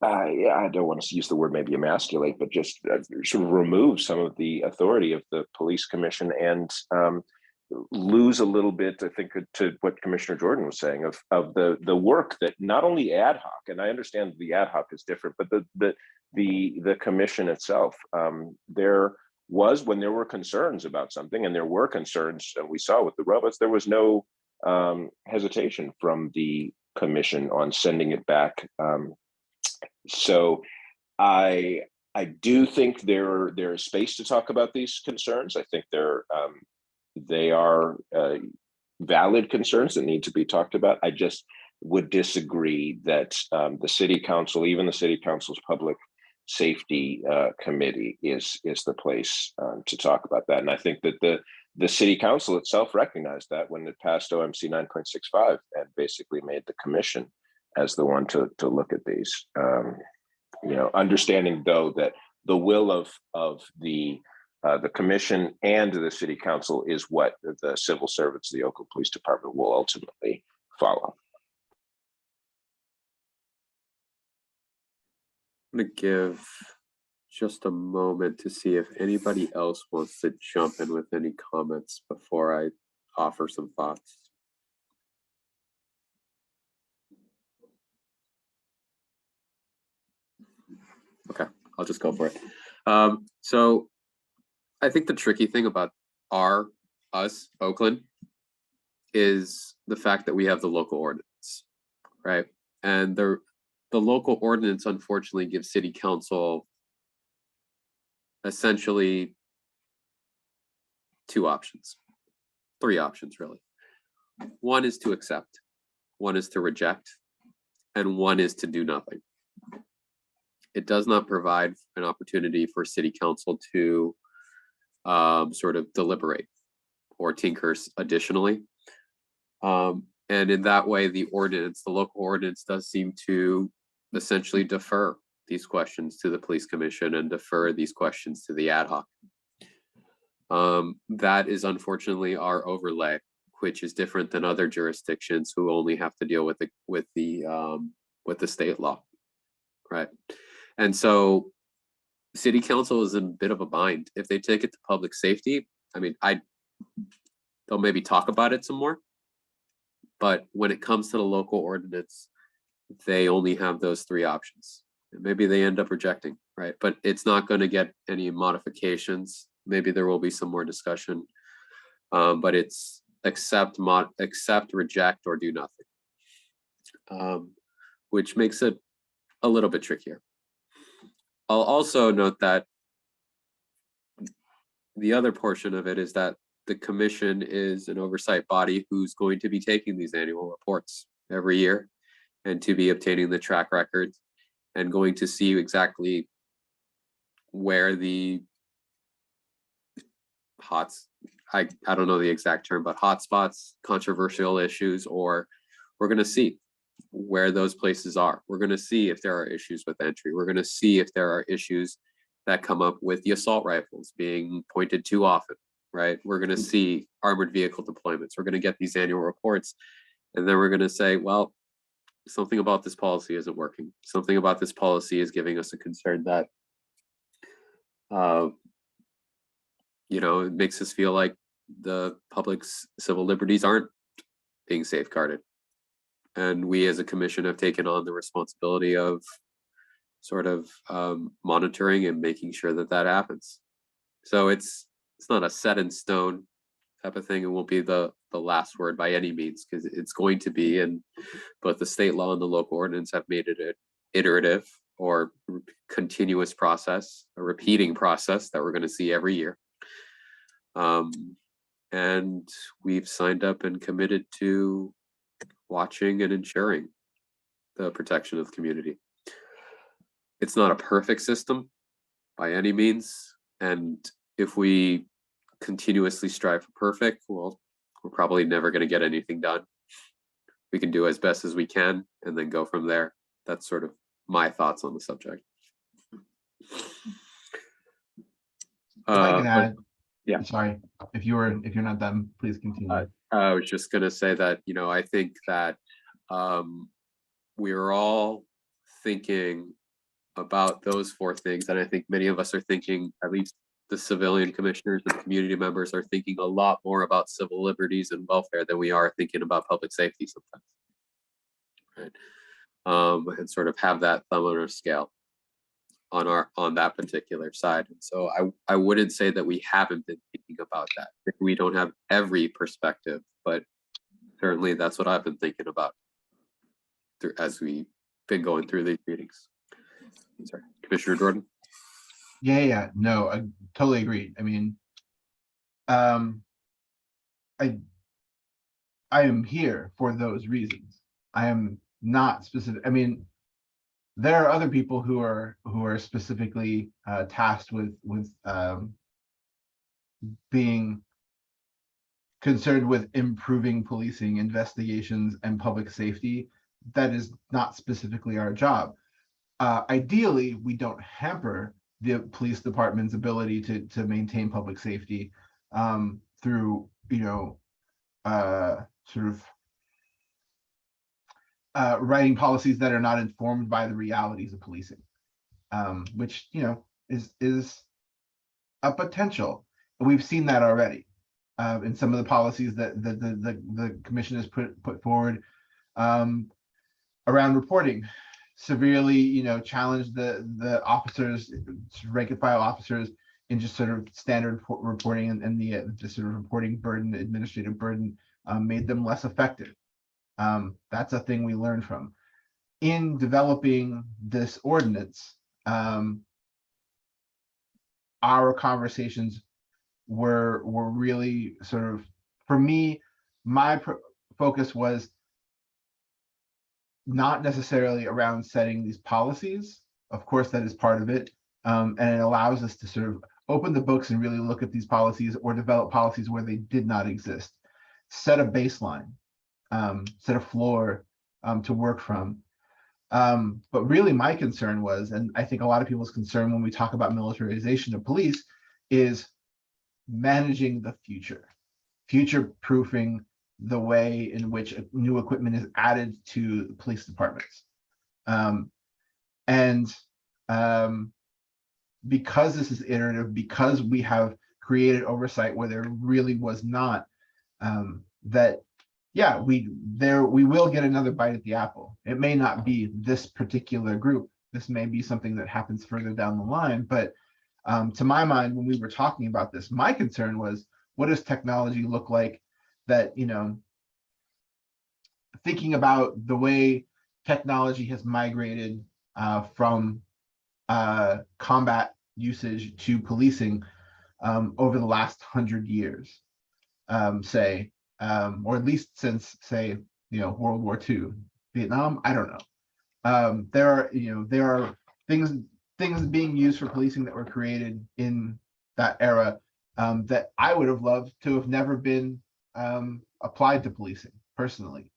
I don't want to use the word maybe emasculate, but just sort of remove some of the authority of the police commission and lose a little bit, I think, to what Commissioner Jordan was saying of the work that not only ad hoc, and I understand the ad hoc is different, but the commission itself, there was, when there were concerns about something, and there were concerns we saw with the robots, there was no hesitation from the commission on sending it back. So I do think there is space to talk about these concerns. I think they are valid concerns that need to be talked about. I just would disagree that the city council, even the city council's public safety committee, is the place to talk about that. And I think that the city council itself recognized that when it passed OMC 9.65 and basically made the commission as the one to look at these. Understanding though that the will of the commission and the city council is what the civil servants of the Oakland Police Department will ultimately follow. I'm going to give just a moment to see if anybody else wants to jump in with any comments before I offer some thoughts. Okay, I'll just go for it. So I think the tricky thing about us, Oakland, is the fact that we have the local ordinance, right? And the local ordinance, unfortunately, gives city council essentially three options, really. One is to accept, one is to reject, and one is to do nothing. It does not provide an opportunity for city council to sort of deliberate or tinker additionally. And in that way, the local ordinance does seem to essentially defer these questions to the police commission and defer these questions to the ad hoc. That is unfortunately our overlay, which is different than other jurisdictions who only have to deal with the state law, right? And so city council is in a bit of a bind. If they take it to public safety, I mean, they'll maybe talk about it some more. But when it comes to the local ordinance, they only have those three options. And maybe they end up rejecting, right? But it's not going to get any modifications. Maybe there will be some more discussion, but it's accept, reject, or do nothing, which makes it a little bit trickier. I'll also note that the other portion of it is that the commission is an oversight body who's going to be taking these annual reports every year and to be obtaining the track records and going to see exactly where the I don't know the exact term, but hotspots, controversial issues, or we're going to see where those places are. We're going to see if there are issues with entry. We're going to see if there are issues that come up with the assault rifles being pointed too often, right? We're going to see armored vehicle deployments. We're going to get these annual reports, and then we're going to say, well, something about this policy isn't working. Something about this policy is giving us a concern that, it makes us feel like the public's civil liberties aren't being safeguarded. And we as a commission have taken on the responsibility of sort of monitoring and making sure that that happens. So it's not a set in stone type of thing. It won't be the last word by any means, because it's going to be, and both the state law and the local ordinance have made it an iterative or continuous process, a repeating process that we're going to see every year. And we've signed up and committed to watching and ensuring the protection of the community. It's not a perfect system by any means. And if we continuously strive for perfect, well, we're probably never going to get anything done. We can do as best as we can and then go from there. That's sort of my thoughts on the subject. If I can add, yeah. Sorry, if you're not done, please continue. I was just going to say that, I think that we're all thinking about those four things. And I think many of us are thinking, at least the civilian commissioners and community members are thinking a lot more about civil liberties and welfare than we are thinking about public safety sometimes. Right. And sort of have that thumb on our scale on that particular side. And so I wouldn't say that we haven't been thinking about that. We don't have every perspective, but certainly that's what I've been thinking about as we've been going through these meetings. Sorry, Commissioner Jordan. Yeah, no, I totally agree. I mean, I am here for those reasons. I am not specific. I mean, there are other people who are specifically tasked with being concerned with improving policing, investigations, and public safety. That is not specifically our job. Ideally, we don't hamper the police department's ability to maintain public safety through, sort of writing policies that are not informed by the realities of policing, which is a potential. We've seen that already in some of the policies that the commission has put forward around reporting. Severely, challenge the officers, rank and file officers, in just sort of standard reporting and the sort of reporting burden, administrative burden, made them less effective. That's a thing we learned from. In developing this ordinance, our conversations were really sort of, for me, my focus was not necessarily around setting these policies. Of course, that is part of it. And it allows us to sort of open the books and really look at these policies or develop policies where they did not exist. Set a baseline, set a floor to work from. But really my concern was, and I think a lot of people's concern when we talk about militarization of police, is managing the future-proofing the way in which new equipment is added to police departments. Because this is iterative, because we have created oversight where there really was not, we will get another bite at the apple. It may not be this particular group. This may be something that happens further down the line. But to my mind, when we were talking about this, my concern was, what does technology look like that, thinking about the way technology has migrated from combat usage to policing over the last 100 years. say, or at least since, say, World War II, Vietnam. I don't know. There are things being used for policing that were created in that era that I would have loved to have never been applied to policing personally.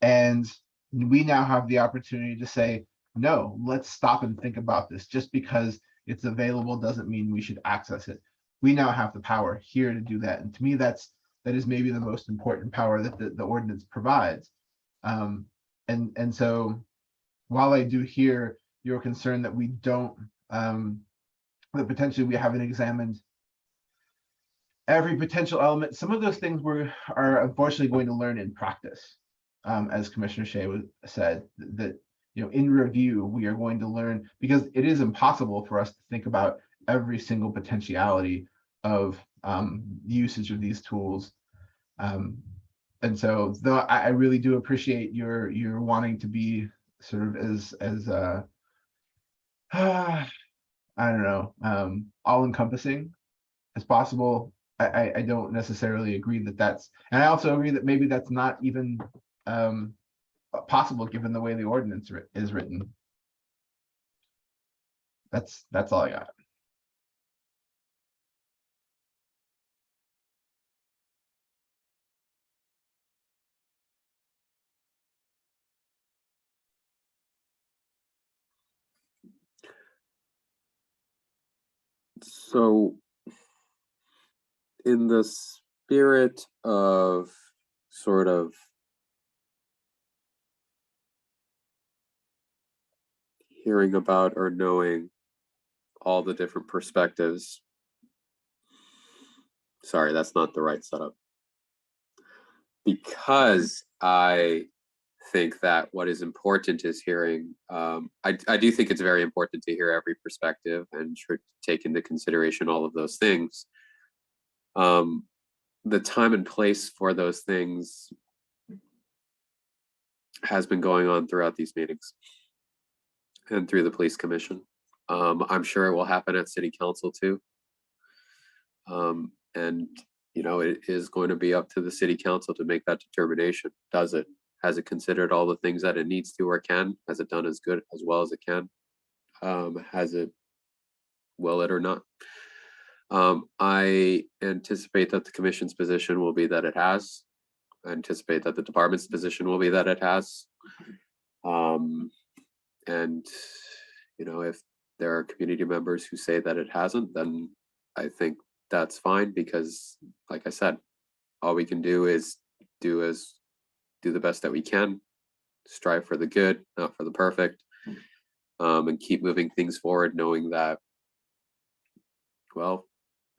And we now have the opportunity to say, no, let's stop and think about this. Just because it's available doesn't mean we should access it. We now have the power here to do that. And to me, that is maybe the most important power that the ordinance provides. And so while I do hear your concern that we don't, that potentially we haven't examined every potential element, some of those things are unfortunately going to learn in practice. As Commissioner Shea said, that in review, we are going to learn, because it is impossible for us to think about every single potentiality of usage of these tools. And so, though I really do appreciate your wanting to be sort of as I don't know, all-encompassing as possible, I don't necessarily agree that that's, and I also agree that maybe that's not even possible given the way the ordinance is written. That's all I got. So, in the spirit of sort of hearing about or knowing all the different perspectives, sorry, that's not the right setup. Because I think that what is important is hearing, I do think it's very important to hear every perspective and take into consideration all of those things. The time and place for those things has been going on throughout these meetings and through the police commission. I'm sure it will happen at city council too. And it is going to be up to the city council to make that determination. Does it? Has it considered all the things that it needs to or can? Has it done as well as it can? Will it or not? I anticipate that the commission's position will be that it has. I anticipate that the department's position will be that it has. And if there are community members who say that it hasn't, then I think that's fine, because like I said, all we can do is do the best that we can, strive for the good, not for the perfect, and keep moving things forward, knowing that, well,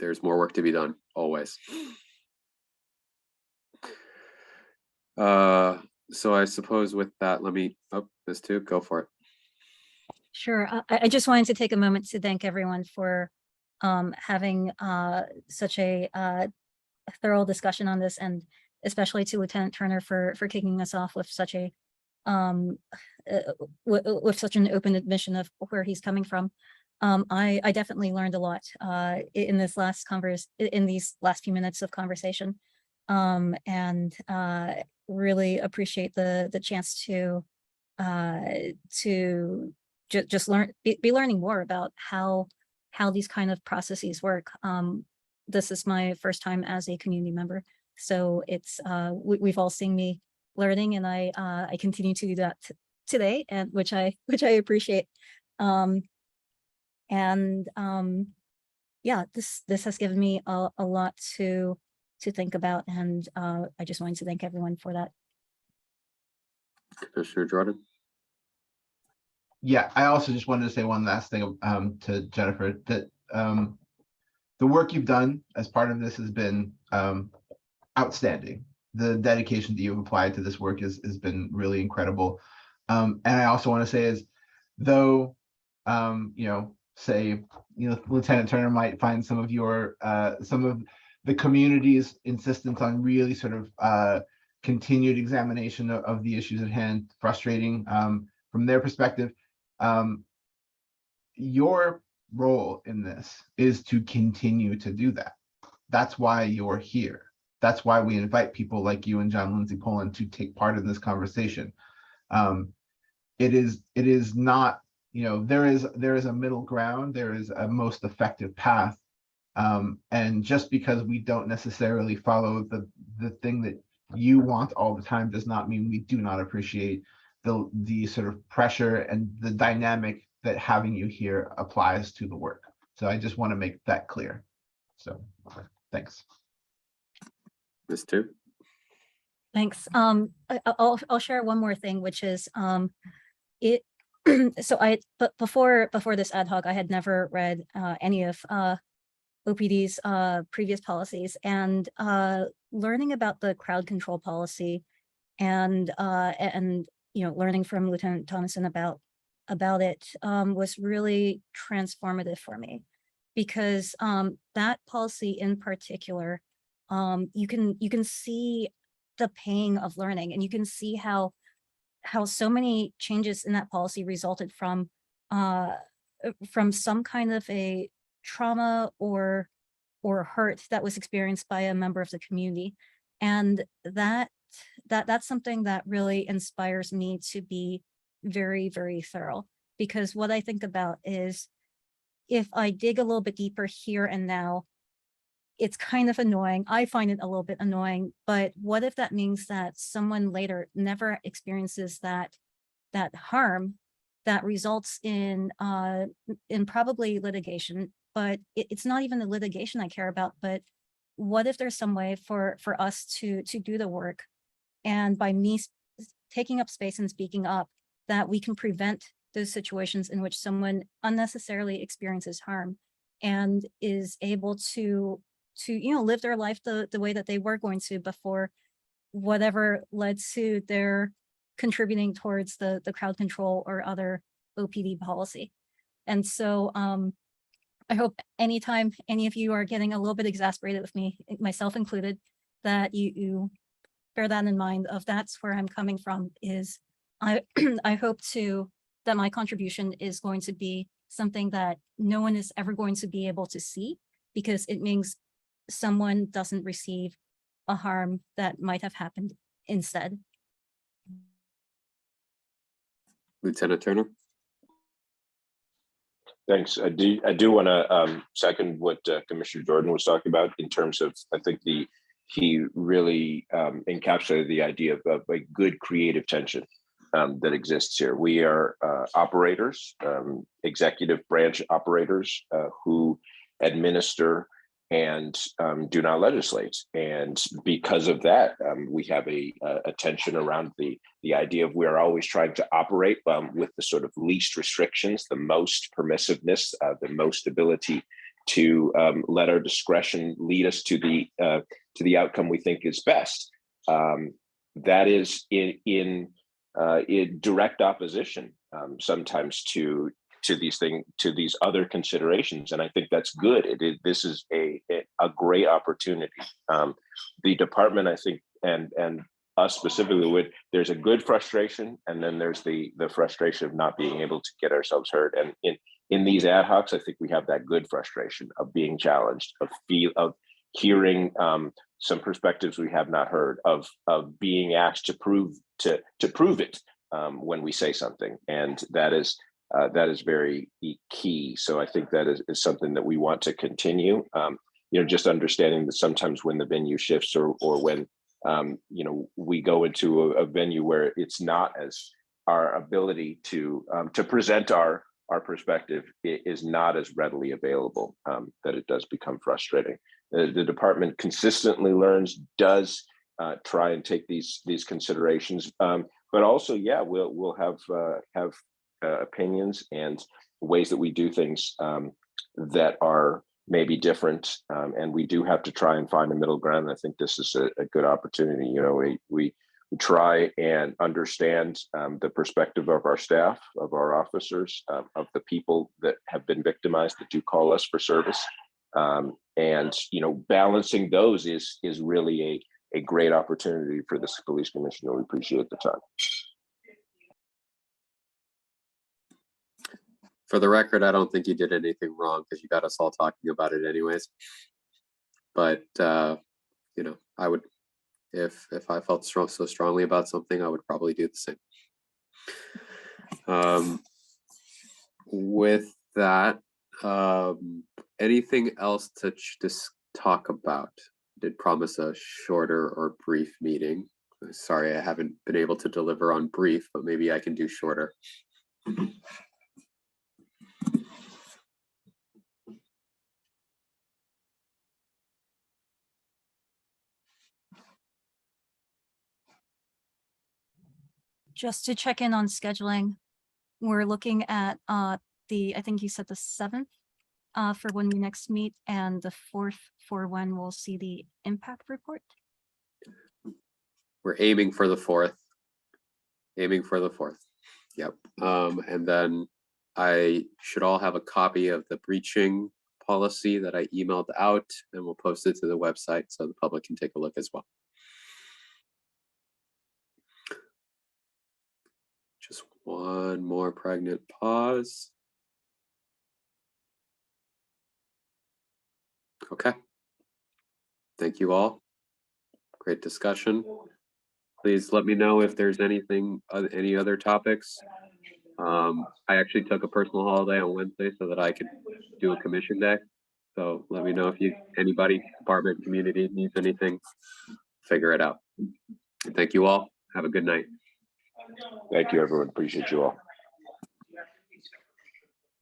there's more work to be done, always. So I suppose with that, let me, this too, go for it. Sure. I just wanted to take a moment to thank everyone for having such a thorough discussion on this, and especially to Lieutenant Turner for kicking us off with such a with such an open admission of where he's coming from. I definitely learned a lot in these last few minutes of conversation, and really appreciate the chance to just be learning more about how these kind of processes work. This is my first time as a community member, so it's we've all seen me learning, and I continue to do that today, and which I appreciate. Yeah, this has given me a lot to think about, and I just wanted to thank everyone for that. Commissioner Jordan. Yeah, I also just wanted to say one last thing to Jennifer, that the work you've done as part of this has been outstanding. The dedication that you've applied to this work has been really incredible. And I also want to say is, though, Lieutenant Turner might find some of the community's insistence on really sort of continued examination of the issues at hand frustrating from their perspective. Your role in this is to continue to do that. That's why you're here. That's why we invite people like you and John Lindsay Poland to take part in this conversation. It is not, there is a middle ground, there is a most effective path. And just because we don't necessarily follow the thing that you want all the time does not mean we do not appreciate the sort of pressure and the dynamic that having you here applies to the work. So I just want to make that clear. So thanks. Ms. Tu? Thanks. I'll share one more thing, which is it. So but before this ad hoc, I had never read any of OPD's previous policies, and learning about the crowd control policy and learning from Lieutenant Thomason about it was really transformative for me, because that policy in particular, you can see the pain of learning, and you can see how so many changes in that policy resulted from some kind of a trauma or hurt that was experienced by a member of the community. And that's something that really inspires me to be very, very thorough, because what I think about is, if I dig a little bit deeper here and now, it's kind of annoying. I find it a little bit annoying, but what if that means that someone later never experiences that harm that results in probably litigation? But it's not even the litigation I care about, but what if there's some way for us to do the work, and by me taking up space and speaking up, that we can prevent those situations in which someone unnecessarily experiences harm and is able to live their life the way that they were going to before whatever led to their contributing towards the crowd control or other OPD policy. And so I hope anytime any of you are getting a little bit exasperated with me, myself included, that you bear that in mind. Of that's where I'm coming from, is I hope that my contribution is going to be something that no one is ever going to be able to see, because it means someone doesn't receive a harm that might have happened instead. Lieutenant Turner? Thanks. I do want to second what Commissioner Jordan was talking about in terms of, I think he really encapsulated the idea of a good creative tension that exists here. We are operators, executive branch operators who administer and do not legislate. And because of that, we have a tension around the idea of we're always trying to operate with the sort of least restrictions, the most permissiveness, the most ability to let our discretion lead us to the outcome we think is best. That is in direct opposition sometimes to these other considerations, and I think that's good. This is a great opportunity. The department, I think, and us specifically, there's a good frustration, and then there's the frustration of not being able to get ourselves heard. And in these ad hocs, I think we have that good frustration of being challenged, of hearing some perspectives we have not heard, of being asked to prove it when we say something, and that is very key. So I think that is something that we want to continue. Just understanding that sometimes when the venue shifts or when we go into a venue where it's not as our ability to present our perspective is not as readily available, that it does become frustrating. The department consistently learns, does try and take these considerations, but also, yeah, we'll have opinions and ways that we do things that are maybe different, and we do have to try and find a middle ground. I think this is a good opportunity. We try and understand the perspective of our staff, of our officers, of the people that have been victimized that do call us for service, and balancing those is really a great opportunity for this police commissioner. We appreciate the time. For the record, I don't think you did anything wrong, because you got us all talking about it anyways. but you know, I would, if I felt so strongly about something, I would probably do the same. With that, anything else to just talk about? Did promise a shorter or brief meeting. Sorry, I haven't been able to deliver on brief, but maybe I can do shorter. Just to check in on scheduling, we're looking at I think you said the 7th for when we next meet, and the 4th for when we'll see the impact report. We're aiming for the 4th. Aiming for the 4th. Yep. And then I should all have a copy of the breaching policy that I emailed out, and we'll post it to the website so the public can take a look as well. Just one more pregnant pause. Okay. Thank you all. Great discussion. Please let me know if there's anything, any other topics. I actually took a personal holiday on Wednesday so that I could do a commission day. So let me know if anybody, department, community needs anything, figure it out. And thank you all. Have a good night. Thank you, everyone. Appreciate you all.